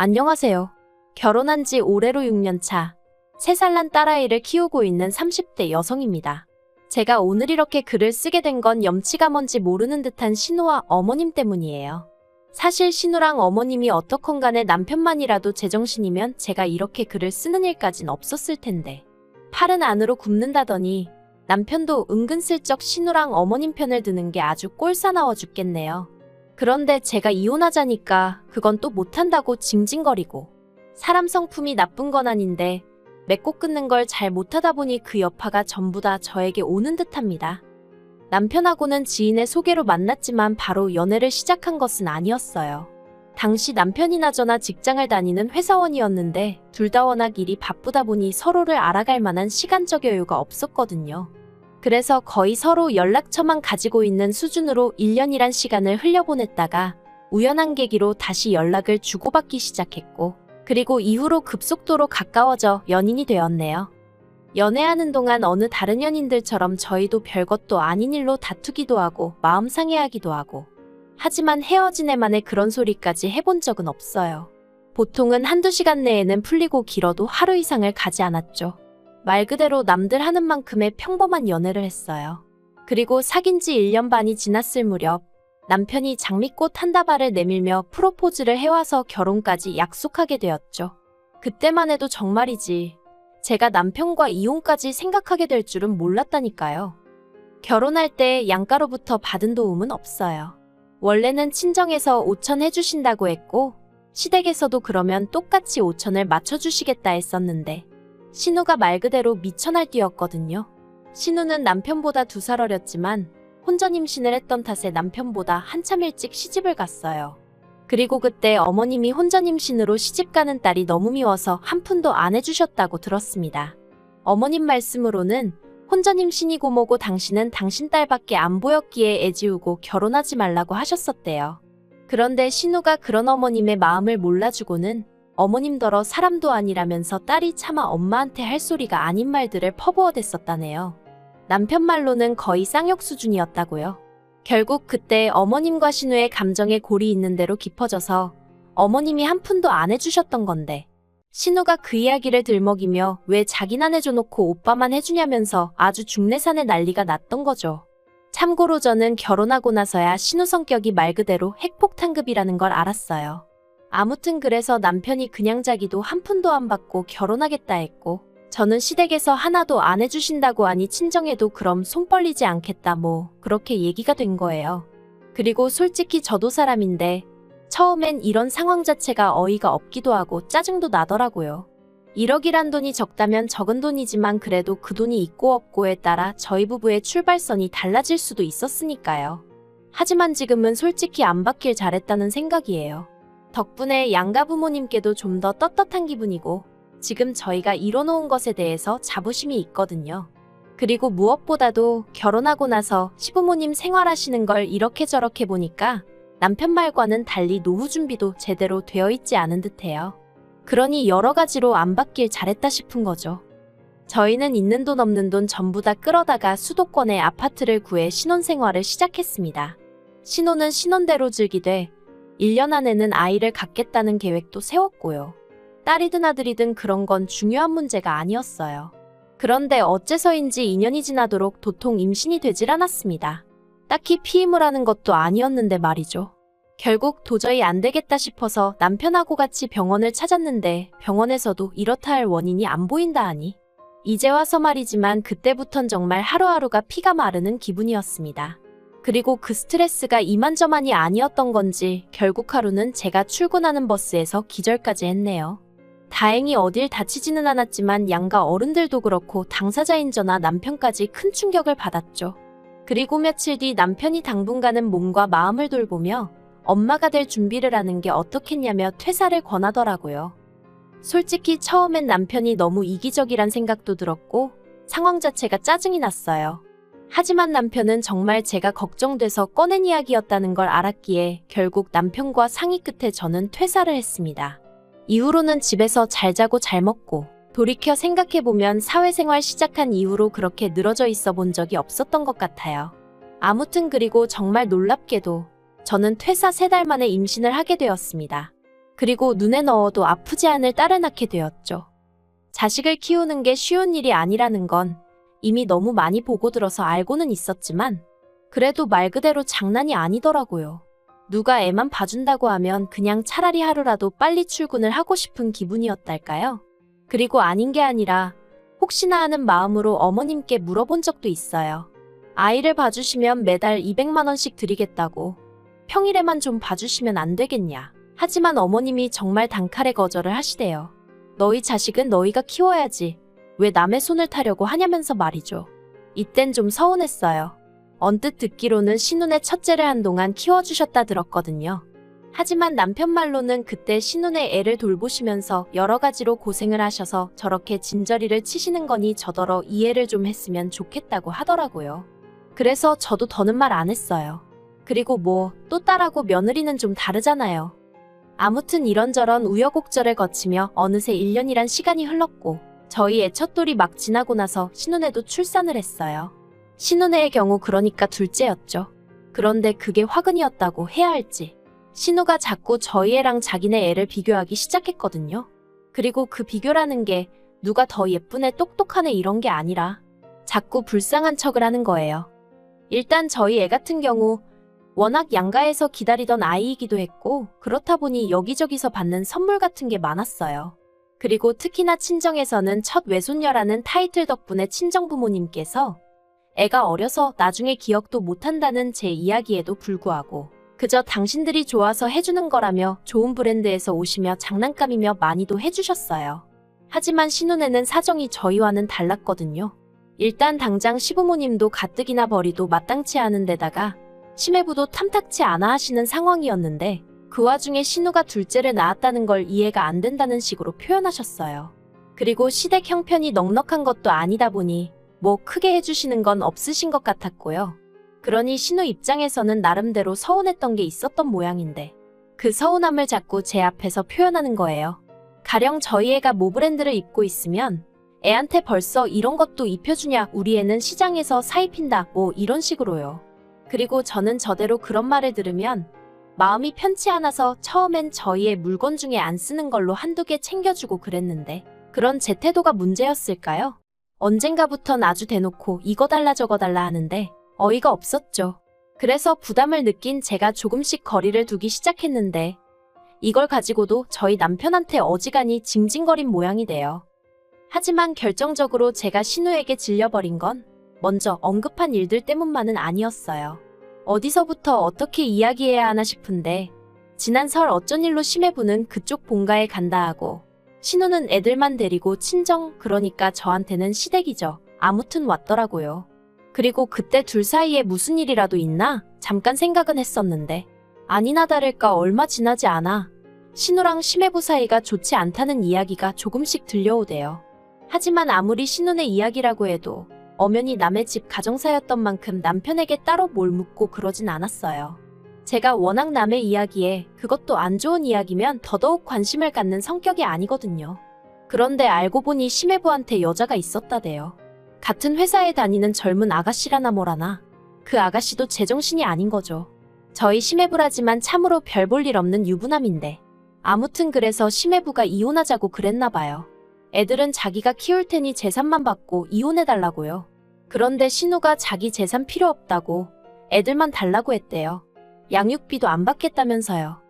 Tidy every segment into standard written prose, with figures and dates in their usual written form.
안녕하세요. 결혼한 지 올해로 6년 차, 3살 난 딸아이를 키우고 있는 30대 여성입니다. 제가 오늘 이렇게 글을 쓰게 된 건 염치가 뭔지 모르는 듯한 신우와 어머님 때문이에요. 사실 신우랑 어머님이 어떻건 간에 남편만이라도 제정신이면 제가 이렇게 글을 쓰는 일까진 없었을 텐데. 팔은 안으로 굽는다더니 남편도 은근슬쩍 신우랑 어머님 편을 드는 게 아주 꼴사나워 죽겠네요. 그런데 제가 이혼하자니까 그건 또 못한다고 징징거리고, 사람 성품이 나쁜 건 아닌데 맺고 끊는 걸 잘 못하다 보니 그 여파가 전부 다 저에게 오는 듯합니다. 남편하고는 지인의 소개로 만났지만 바로 연애를 시작한 것은 아니었어요. 당시 남편이나 저나 직장을 다니는 회사원이었는데 둘 다 워낙 일이 바쁘다 보니 서로를 알아갈 만한 시간적 여유가 없었거든요. 그래서 거의 서로 연락처만 가지고 있는 수준으로 1년이란 시간을 흘려보냈다가 우연한 계기로 다시 연락을 주고받기 시작했고, 그리고 이후로 급속도로 가까워져 연인이 되었네요. 연애하는 동안 어느 다른 연인들처럼 저희도 별것도 아닌 일로 다투기도 하고 마음 상해하기도 하고, 하지만 헤어진 애만의 그런 소리까지 해본 적은 없어요. 보통은 한두 시간 내에는 풀리고 길어도 하루 이상을 가지 않았죠. 말 그대로 남들 하는 만큼의 평범한 연애를 했어요. 그리고 사귄 지 1년 반이 지났을 무렵 남편이 장미꽃 한 다발을 내밀며 프로포즈를 해와서 결혼까지 약속하게 되었죠. 그때만 해도 정말이지 제가 남편과 이혼까지 생각하게 될 줄은 몰랐다니까요. 결혼할 때 양가로부터 받은 도움은 없어요. 원래는 친정에서 5천 해주신다고 했고 시댁에서도 그러면 똑같이 5천을 맞춰주시겠다 했었는데 신우가 말 그대로 미천할 뛰었거든요. 신우는 남편보다 2살 어렸지만 혼전 임신을 했던 탓에 남편보다 한참 일찍 시집을 갔어요. 그리고 그때 어머님이 혼전 임신으로 시집가는 딸이 너무 미워서 한 푼도 안 해주셨다고 들었습니다. 어머님 말씀으로는 혼전 임신이고 뭐고 당신은 당신 딸밖에 안 보였기에 애지우고 결혼하지 말라고 하셨었대요. 그런데 신우가 그런 어머님의 마음을 몰라주고는 어머님더러 사람도 아니라면서 딸이 차마 엄마한테 할 소리가 아닌 말들을 퍼부어댔었다네요. 남편 말로는 거의 쌍욕 수준이었다고요. 결국 그때 어머님과 신우의 감정에 골이 있는 대로 깊어져서 어머님이 한 푼도 안 해주셨던 건데, 신우가 그 이야기를 들먹이며 왜 자긴 안 해줘놓고 오빠만 해주냐면서 아주 중내산의 난리가 났던 거죠. 참고로 저는 결혼하고 나서야 신우 성격이 말 그대로 핵폭탄급이라는 걸 알았어요. 아무튼 그래서 남편이 그냥 자기도 한 푼도 안 받고 결혼하겠다 했고, 저는 시댁에서 하나도 안 해주신다고 하니 친정에도 그럼 손 벌리지 않겠다 뭐 그렇게 얘기가 된 거예요. 그리고 솔직히 저도 사람인데 처음엔 이런 상황 자체가 어이가 없기도 하고 짜증도 나더라고요. 1억이란 돈이 적다면 적은 돈이지만 그래도 그 돈이 있고 없고에 따라 저희 부부의 출발선이 달라질 수도 있었으니까요. 하지만 지금은 솔직히 안 받길 잘했다는 생각이에요. 덕분에 양가 부모님께도 좀 더 떳떳한 기분이고 지금 저희가 이뤄놓은 것에 대해서 자부심이 있거든요. 그리고 무엇보다도 결혼하고 나서 시부모님 생활하시는 걸 이렇게 저렇게 보니까 남편 말과는 달리 노후 준비도 제대로 되어 있지 않은 듯해요. 그러니 여러 가지로 안 받길 잘했다 싶은 거죠. 저희는 있는 돈 없는 돈 전부 다 끌어다가 수도권에 아파트를 구해 신혼생활을 시작했습니다. 신혼은 신혼대로 즐기되 1년 안에는 아이를 갖겠다는 계획도 세웠고요. 딸이든 아들이든 그런 건 중요한 문제가 아니었어요. 그런데 어째서인지 2년이 지나도록 도통 임신이 되질 않았습니다. 딱히 피임을 하는 것도 아니었는데 말이죠. 결국 도저히 안 되겠다 싶어서 남편하고 같이 병원을 찾았는데 병원에서도 이렇다 할 원인이 안 보인다 하니 이제 와서 말이지만 그때부턴 정말 하루하루가 피가 마르는 기분이었습니다. 그리고 그 스트레스가 이만저만이 아니었던 건지 결국 하루는 제가 출근하는 버스에서 기절까지 했네요. 다행히 어딜 다치지는 않았지만 양가 어른들도 그렇고 당사자인 저나 남편까지 큰 충격을 받았죠. 그리고 며칠 뒤 남편이 당분간은 몸과 마음을 돌보며 엄마가 될 준비를 하는 게 어떻겠냐며 퇴사를 권하더라고요. 솔직히 처음엔 남편이 너무 이기적이란 생각도 들었고 상황 자체가 짜증이 났어요. 하지만 남편은 정말 제가 걱정돼서 꺼낸 이야기였다는 걸 알았기에 결국 남편과 상의 끝에 저는 퇴사를 했습니다. 이후로는 집에서 잘 자고 잘 먹고 돌이켜 생각해보면 사회생활 시작한 이후로 그렇게 늘어져 있어 본 적이 없었던 것 같아요. 아무튼 그리고 정말 놀랍게도 저는 퇴사 3달 만에 임신을 하게 되었습니다. 그리고 눈에 넣어도 아프지 않을 딸을 낳게 되었죠. 자식을 키우는 게 쉬운 일이 아니라는 건 이미 너무 많이 보고 들어서 알고는 있었지만 그래도 말 그대로 장난이 아니더라고요. 누가 애만 봐준다고 하면 그냥 차라리 하루라도 빨리 출근을 하고 싶은 기분이었달까요? 그리고 아닌 게 아니라 혹시나 하는 마음으로 어머님께 물어본 적도 있어요. 아이를 봐주시면 매달 200만 원씩 드리겠다고. 평일에만 좀 봐주시면 안 되겠냐. 하지만 어머님이 정말 단칼에 거절을 하시대요. 너희 자식은 너희가 키워야지. 왜 남의 손을 타려고 하냐면서 말이죠. 이땐 좀 서운했어요. 언뜻 듣기로는 신혼의 첫째를 한동안 키워주셨다 들었거든요. 하지만 남편 말로는 그때 신혼의 애를 돌보시면서 여러 가지로 고생을 하셔서 저렇게 진저리를 치시는 거니 저더러 이해를 좀 했으면 좋겠다고 하더라고요. 그래서 저도 더는 말 안 했어요. 그리고 뭐 또 딸하고 며느리는 좀 다르잖아요. 아무튼 이런저런 우여곡절을 거치며 어느새 1년이란 시간이 흘렀고 저희 애 첫돌이 막 지나고 나서 신혼에도 출산을 했어요. 신혼애의 경우 그러니까 둘째였죠. 그런데 그게 화근이었다고 해야 할지 신우가 자꾸 저희 애랑 자기네 애를 비교하기 시작했거든요. 그리고 그 비교라는 게 누가 더 예쁜 애 똑똑한 애 이런 게 아니라 자꾸 불쌍한 척을 하는 거예요. 일단 저희 애 같은 경우 워낙 양가에서 기다리던 아이이기도 했고 그렇다 보니 여기저기서 받는 선물 같은 게 많았어요. 그리고 특히나 친정에서는 첫 외손녀라는 타이틀 덕분에 친정부모님께서 애가 어려서 나중에 기억도 못한다는 제 이야기에도 불구하고 그저 당신들이 좋아서 해주는 거라며 좋은 브랜드에서 오시며 장난감이며 많이도 해주셨어요. 하지만 신혼에는 사정이 저희와는 달랐거든요. 일단 당장 시부모님도 가뜩이나 벌이도 마땅치 않은 데다가 시매부도 탐탁치 않아 하시는 상황이었는데 그 와중에 신우가 둘째를 낳았다는 걸 이해가 안 된다는 식으로 표현하셨어요. 그리고 시댁 형편이 넉넉한 것도 아니다 보니 뭐 크게 해주시는 건 없으신 것 같았고요. 그러니 신우 입장에서는 나름대로 서운했던 게 있었던 모양인데 그 서운함을 자꾸 제 앞에서 표현하는 거예요. 가령 저희 애가 모 브랜드를 입고 있으면 애한테 벌써 이런 것도 입혀주냐, 우리 애는 시장에서 사입힌다, 뭐 이런 식으로요. 그리고 저는 저대로 그런 말을 들으면 마음이 편치 않아서 처음엔 저희 애 물건 중에 안 쓰는 걸로 한두 개 챙겨주고 그랬는데 그런 제 태도가 문제였을까요? 언젠가부턴 아주 대놓고 이거 달라 저거 달라 하는데 어이가 없었죠. 그래서 부담을 느낀 제가 조금씩 거리를 두기 시작했는데 이걸 가지고도 저희 남편한테 어지간히 징징거린 모양이 돼요. 하지만 결정적으로 제가 신우에게 질려버린 건 먼저 언급한 일들 때문만은 아니었어요. 어디서부터 어떻게 이야기해야 하나 싶은데 지난 설 어쩐 일로 시매부는 그쪽 본가에 간다 하고 신우는 애들만 데리고 친정, 그러니까 저한테는 시댁이죠. 아무튼 왔더라고요. 그리고 그때 둘 사이에 무슨 일이라도 있나? 잠깐 생각은 했었는데 아니나 다를까 얼마 지나지 않아 신우랑 시매부 사이가 좋지 않다는 이야기가 조금씩 들려오대요. 하지만 아무리 신우네 이야기라고 해도 엄연히 남의 집 가정사였던 만큼 남편에게 따로 뭘 묻고 그러진 않았어요. 제가 워낙 남의 이야기에 그것도 안 좋은 이야기면 더더욱 관심을 갖는 성격이 아니거든요. 그런데 알고 보니 시매부한테 여자가 있었다대요. 같은 회사에 다니는 젊은 아가씨라나 뭐라나. 그 아가씨도 제정신이 아닌 거죠. 저희 시매부라지만 참으로 별 볼 일 없는 유부남인데. 아무튼 그래서 시매부가 이혼하자고 그랬나 봐요. 애들은 자기가 키울 테니 재산만 받고 이혼해달라고요. 그런데 신우가 자기 재산 필요 없다고 애들만 달라고 했대요. 양육비도 안 받겠다면서요.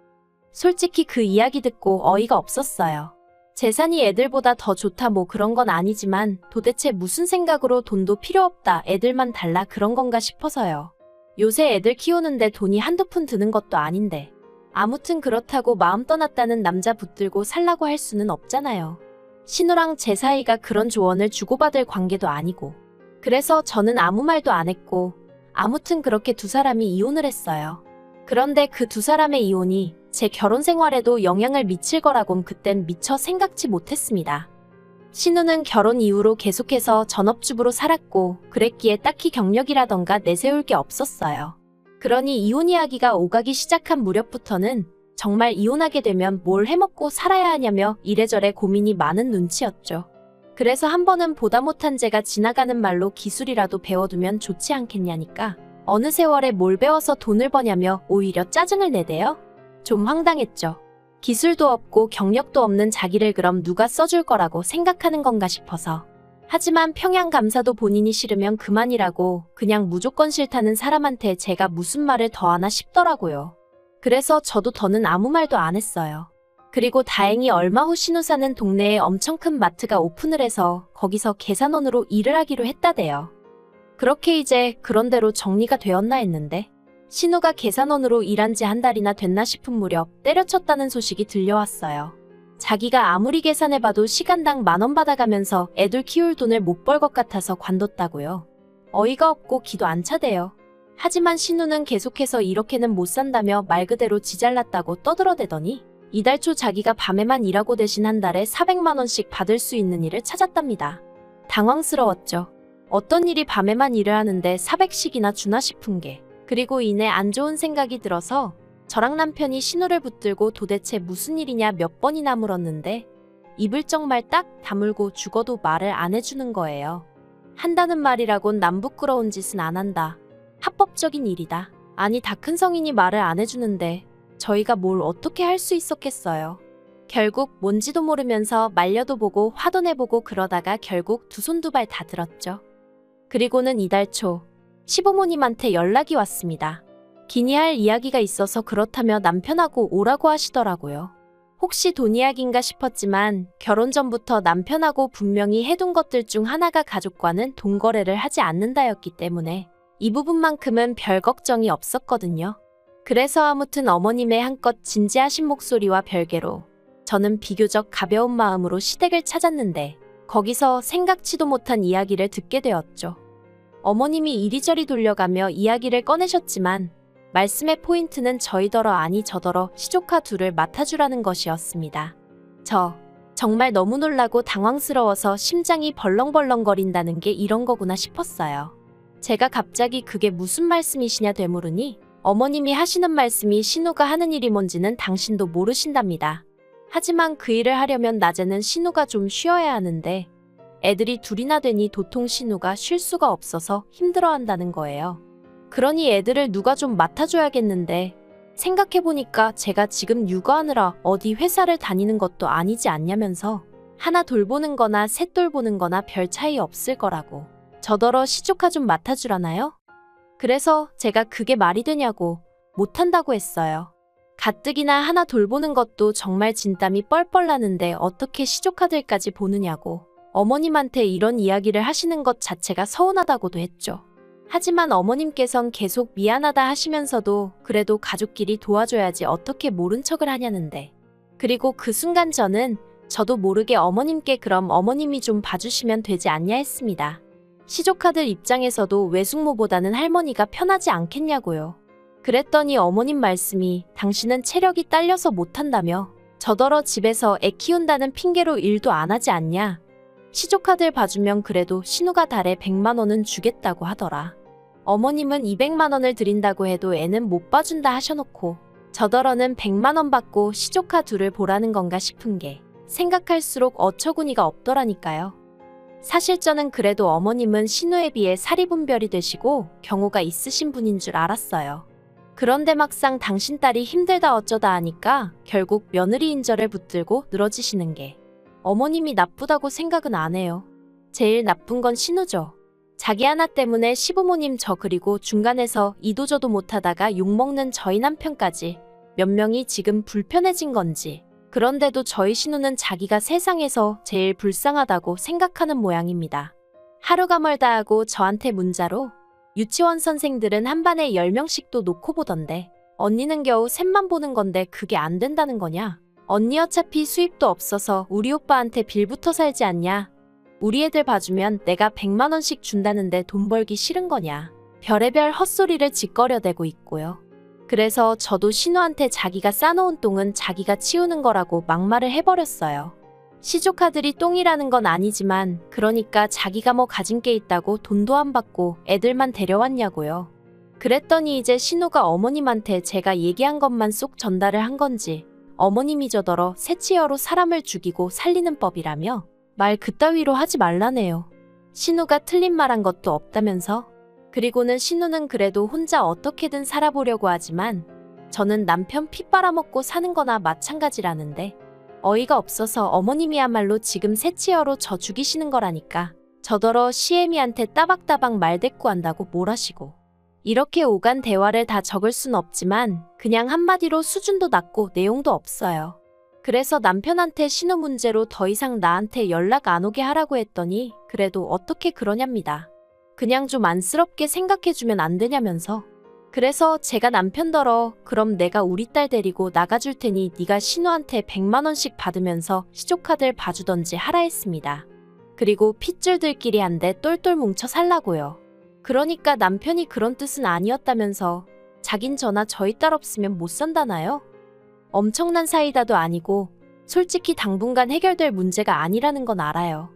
솔직히 그 이야기 듣고 어이가 없었어요. 재산이 애들보다 더 좋다 뭐 그런 건 아니지만 도대체 무슨 생각으로 돈도 필요 없다, 애들만 달라 그런 건가 싶어서요. 요새 애들 키우는데 돈이 한두 푼 드는 것도 아닌데. 아무튼 그렇다고 마음 떠났다는 남자 붙들고 살라고 할 수는 없잖아요. 신우랑 제 사이가 그런 조언을 주고받을 관계도 아니고. 그래서 저는 아무 말도 안 했고 아무튼 그렇게 두 사람이 이혼을 했어요. 그런데 그 두 사람의 이혼이 제 결혼 생활에도 영향을 미칠 거라곤 그땐 미처 생각지 못했습니다. 신우는 결혼 이후로 계속해서 전업주부로 살았고 그랬기에 딱히 경력이라던가 내세울 게 없었어요. 그러니 이혼 이야기가 오가기 시작한 무렵부터는 정말 이혼하게 되면 뭘 해먹고 살아야 하냐며 이래저래 고민이 많은 눈치였죠. 그래서 한 번은 보다 못한 제가 지나가는 말로 기술이라도 배워두면 좋지 않겠냐니까 어느 세월에 뭘 배워서 돈을 버냐며 오히려 짜증을 내대요. 좀 황당했죠. 기술도 없고 경력도 없는 자기를 그럼 누가 써줄 거라고 생각하는 건가 싶어서. 하지만 평양 감사도 본인이 싫으면 그만이라고 그냥 무조건 싫다는 사람한테 제가 무슨 말을 더 하나 싶더라고요. 그래서 저도 더는 아무 말도 안 했어요. 그리고 다행히 얼마 후 신우 사는 동네에 엄청 큰 마트가 오픈을 해서 거기서 계산원으로 일을 하기로 했다대요. 그렇게 이제 그런대로 정리가 되었나 했는데 신우가 계산원으로 일한 지 한 달이나 됐나 싶은 무렵 때려쳤다는 소식이 들려왔어요. 자기가 아무리 계산해봐도 시간당 10,000원 받아가면서 애들 키울 돈을 못 벌 것 같아서 관뒀다고요. 어이가 없고 기도 안 차대요. 하지만 신우는 계속해서 이렇게는 못 산다며 말 그대로 지잘났다고 떠들어대더니 이달 초 자기가 밤에만 일하고 대신 한 달에 400만 원씩 받을 수 있는 일을 찾았답니다. 당황스러웠죠. 어떤 일이 밤에만 일을 하는데 400씩이나 주나 싶은 게. 그리고 이내 안 좋은 생각이 들어서 저랑 남편이 신우를 붙들고 도대체 무슨 일이냐 몇 번이나 물었는데 입을 정말 딱 다물고 죽어도 말을 안 해주는 거예요. 한다는 말이라곤 남 부끄러운 짓은 안 한다. 합법적인 일이다. 아니 다 큰 성인이 말을 안 해주는데 저희가 뭘 어떻게 할 수 있었겠어요. 결국 뭔지도 모르면서 말려도 보고 화도 내보고 그러다가 결국 두 손 두 발 다 들었죠. 그리고는 이달 초 시부모님한테 연락이 왔습니다. 기니할 이야기가 있어서 그렇다며 남편하고 오라고 하시더라고요. 혹시 돈 이야기인가 싶었지만 결혼 전부터 남편하고 분명히 해둔 것들 중 하나가 가족과는 돈 거래를 하지 않는다였기 때문에 이 부분만큼은 별 걱정이 없었거든요. 그래서 아무튼 어머님의 한껏 진지하신 목소리와 별개로 저는 비교적 가벼운 마음으로 시댁을 찾았는데 거기서 생각지도 못한 이야기를 듣게 되었죠. 어머님이 이리저리 돌려가며 이야기를 꺼내셨지만 말씀의 포인트는 저희더러 아니 저더러 시조카 둘을 맡아주라는 것이었습니다. 정말 너무 놀라고 당황스러워서 심장이 벌렁벌렁거린다는 게 이런 거구나 싶었어요. 제가 갑자기 그게 무슨 말씀이시냐 되물으니 어머님이 하시는 말씀이 신우가 하는 일이 뭔지는 당신도 모르신답니다. 하지만 그 일을 하려면 낮에는 신우가 좀 쉬어야 하는데 애들이 둘이나 되니 도통 신우가 쉴 수가 없어서 힘들어한다는 거예요. 그러니 애들을 누가 좀 맡아줘야겠는데 생각해보니까 제가 지금 육아하느라 어디 회사를 다니는 것도 아니지 않냐면서 하나 돌보는 거나 셋 돌보는 거나 별 차이 없을 거라고 저더러 시조카 좀 맡아주라나요? 그래서 제가 그게 말이 되냐고 못한다고 했어요. 가뜩이나 하나 돌보는 것도 정말 진땀이 뻘뻘 나는데 어떻게 시조카들까지 보느냐고 어머님한테 이런 이야기를 하시는 것 자체가 서운하다고도 했죠. 하지만 어머님께선 계속 미안하다 하시면서도 그래도 가족끼리 도와줘야지 어떻게 모른 척을 하냐는데. 그리고 그 순간 저도 모르게 어머님께 그럼 어머님이 좀 봐주시면 되지 않냐 했습니다. 시조카들 입장에서도 외숙모보다는 할머니가 편하지 않겠냐고요. 그랬더니 어머님 말씀이 당신은 체력이 딸려서 못한다며 저더러 집에서 애 키운다는 핑계로 일도 안 하지 않냐. 시조카들 봐주면 그래도 신우가 달에 100만 원은 주겠다고 하더라. 어머님은 200만 원을 드린다고 해도 애는 못 봐준다 하셔놓고 저더러는 100만 원 받고 시조카 둘을 보라는 건가 싶은 게 생각할수록 어처구니가 없더라니까요. 사실 저는 그래도 어머님은 신우에 비해 사리분별이 되시고 경우가 있으신 분인 줄 알았어요. 그런데 막상 당신 딸이 힘들다 어쩌다 하니까 결국 며느리 인절을 붙들고 늘어지시는 게 어머님이 나쁘다고 생각은 안 해요. 제일 나쁜 건 신우죠. 자기 하나 때문에 시부모님 저 그리고 중간에서 이도저도 못하다가 욕먹는 저희 남편까지 몇 명이 지금 불편해진 건지 그런데도 저희 신우는 자기가 세상에서 제일 불쌍하다고 생각하는 모양입니다. 하루가 멀다 하고 저한테 문자로 유치원 선생들은 한 반에 10명씩도 놓고 보던데 언니는 겨우 셋만 보는 건데 그게 안 된다는 거냐? 언니 어차피 수입도 없어서 우리 오빠한테 빌부터 살지 않냐? 우리 애들 봐주면 내가 100만 원씩 준다는데 돈 벌기 싫은 거냐? 별의별 헛소리를 짓거려대고 있고요. 그래서 저도 신우한테 자기가 싸놓은 똥은 자기가 치우는 거라고 막말을 해버렸어요. 시조카들이 똥이라는 건 아니지만 그러니까 자기가 뭐 가진 게 있다고 돈도 안 받고 애들만 데려왔냐고요. 그랬더니 이제 신우가 어머님한테 제가 얘기한 것만 쏙 전달을 한 건지 어머님이 저더러 새치여로 사람을 죽이고 살리는 법이라며 말 그따위로 하지 말라네요. 신우가 틀린 말 한 것도 없다면서. 그리고는 신우는 그래도 혼자 어떻게든 살아보려고 하지만 저는 남편 피 빨아먹고 사는 거나 마찬가지라는데 어이가 없어서 어머님이야말로 지금 새치어로 저 죽이시는 거라니까. 저더러 시애미한테 따박따박 말대꾸한다고 뭘하시고. 이렇게 오간 대화를 다 적을 순 없지만 그냥 한마디로 수준도 낮고 내용도 없어요. 그래서 남편한테 신우 문제로 더 이상 나한테 연락 안 오게 하라고 했더니 그래도 어떻게 그러냐입니다. 그냥 좀 안쓰럽게 생각해주면 안 되냐면서. 그래서 제가 남편더러 그럼 내가 우리 딸 데리고 나가줄 테니 네가 신우한테 100만 원씩 받으면서 시조카들 봐주던지 하라 했습니다. 그리고 핏줄들끼리 한데 똘똘 뭉쳐 살라고요. 그러니까 남편이 그런 뜻은 아니었다면서 자긴 저나 저희 딸 없으면 못 산다나요? 엄청난 사이다도 아니고 솔직히 당분간 해결될 문제가 아니라는 건 알아요.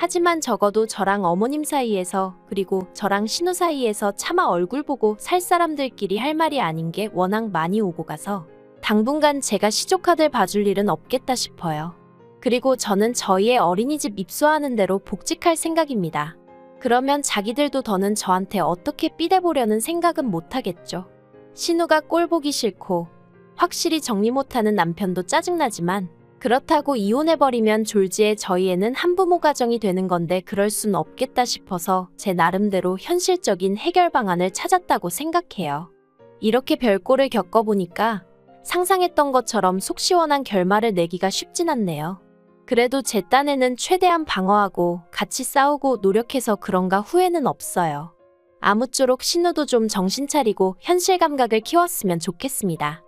하지만 적어도 저랑 어머님 사이에서 그리고 저랑 신우 사이에서 차마 얼굴 보고 살 사람들끼리 할 말이 아닌 게 워낙 많이 오고 가서 당분간 제가 시조카들 봐줄 일은 없겠다 싶어요. 그리고 저는 저희의 어린이집 입소하는 대로 복직할 생각입니다. 그러면 자기들도 더는 저한테 어떻게 삐대보려는 생각은 못하겠죠. 신우가 꼴 보기 싫고 확실히 정리 못하는 남편도 짜증나지만 그렇다고 이혼해버리면 졸지에 저희 애는 한부모 가정이 되는 건데 그럴 순 없겠다 싶어서 제 나름대로 현실적인 해결 방안을 찾았다고 생각해요. 이렇게 별꼴을 겪어보니까 상상했던 것처럼 속 시원한 결말을 내기가 쉽진 않네요. 그래도 제 딴에는 최대한 방어하고 같이 싸우고 노력해서 그런가 후회는 없어요. 아무쪼록 신우도 좀 정신 차리고 현실 감각을 키웠으면 좋겠습니다.